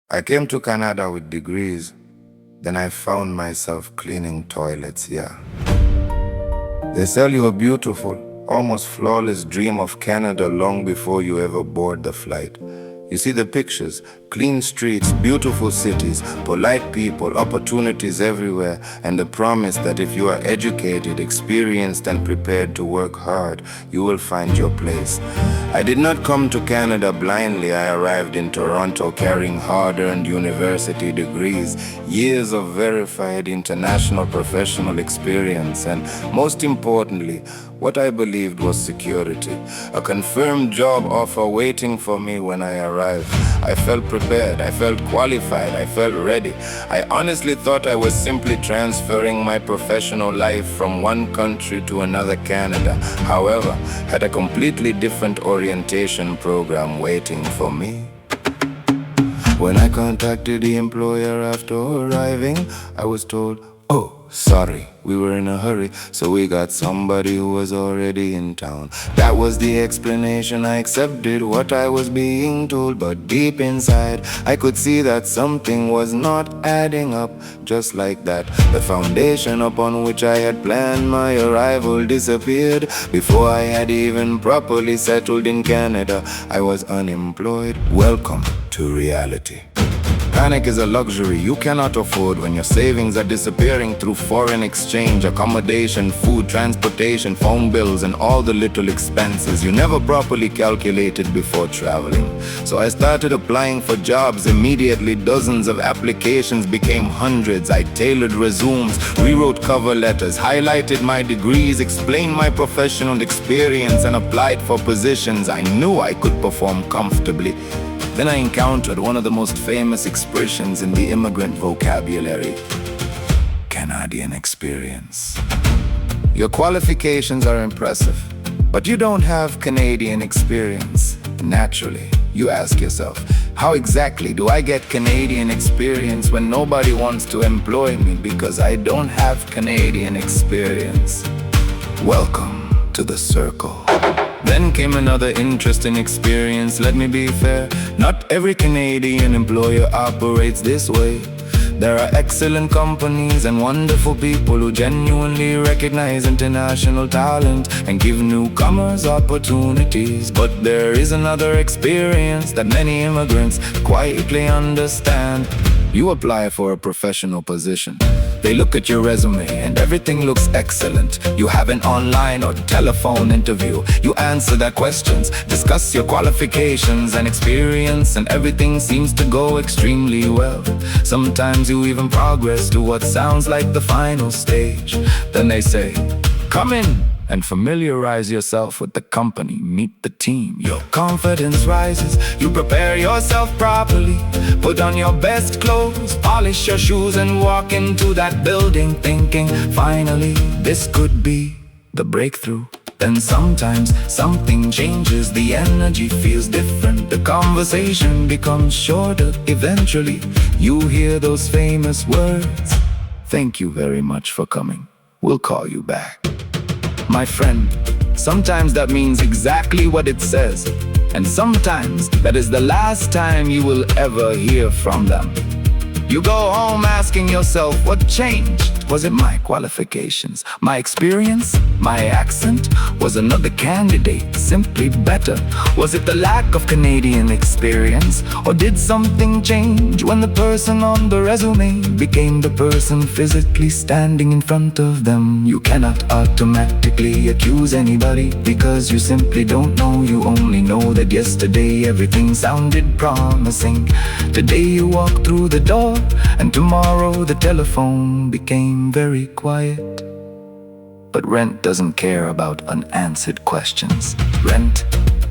I came to Canada with degrees, then I found myself cleaning toilets here. They sell you a beautiful, almost flawless dream of Canada long before you ever board the flight. You see the pictures, clean streets, beautiful cities, polite people, opportunities everywhere, and the promise that if you are educated, experienced, and prepared to work hard, you will find your place. I did not come to Canada blindly. I arrived in Toronto carrying hard-earned university degrees, years of verified international professional experience, and most importantly, what I believed was security. A confirmed job offer waiting for me when I arrived. I felt prepared, I felt qualified, I felt ready. I honestly thought I was simply transferring my professional life from one country to another, Canada. However, had a completely different orientation program waiting for me. When I contacted the employer after arriving, I was told, "Oh, sorry, we were in a hurry, so we got somebody who was already in town." That was the explanation. I accepted what I was being told, but deep inside, I could see that something was not adding up. Just like that, the foundation upon which I had planned my arrival disappeared. Before I had even properly settled in Canada, I was unemployed. Welcome to reality. Panic is a luxury you cannot afford when your savings are disappearing through foreign exchange, accommodation, food, transportation, phone bills, and all the little expenses you never properly calculated before traveling. So I started applying for jobs immediately. Dozens of applications became hundreds. I tailored resumes, rewrote cover letters, highlighted my degrees, explained my professional experience, and applied for positions I knew I could perform comfortably. Then I encountered one of the most famous expressions in the immigrant vocabulary: Canadian experience. Your qualifications are impressive, but you don't have Canadian experience. Naturally, you ask yourself, how exactly do I get Canadian experience when nobody wants to employ me because I don't have Canadian experience? Welcome to the circle. Then came another interesting experience. Let me be fair, not every Canadian employer operates this way. There are excellent companies and wonderful people who genuinely recognize international talent and give newcomers opportunities. But there is another experience that many immigrants quietly understand. You apply for a professional position. They look at your resume and everything looks excellent. You have an online or telephone interview. You answer their questions, discuss your qualifications and experience, and everything seems to go extremely well. Sometimes you even progress to what sounds like the final stage. Then they say, "Come in and familiarize yourself with the company, meet the team." Your confidence rises, you prepare yourself properly, put on your best clothes, polish your shoes, and walk into that building thinking, finally, this could be the breakthrough. Then sometimes something changes, the energy feels different, the conversation becomes shorter. Eventually, you hear those famous words, "Thank you very much for coming. We'll call you back." My friend, sometimes that means exactly what it says, and sometimes that is the last time you will ever hear from them. You go home asking yourself, what changed? Was it my qualifications, my experience, my accent? Was another candidate simply better? Was it the lack of Canadian experience? Or did something change when the person on the resume became the person physically standing in front of them? You cannot automatically accuse anybody because you simply don't know. You only know that yesterday everything sounded promising. Today you walk through the door, and tomorrow the telephone became very quiet. But rent doesn't care about unanswered questions. Rent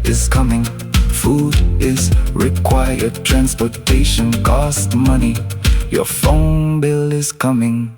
is coming, food is required, transportation costs money, your phone bill is coming.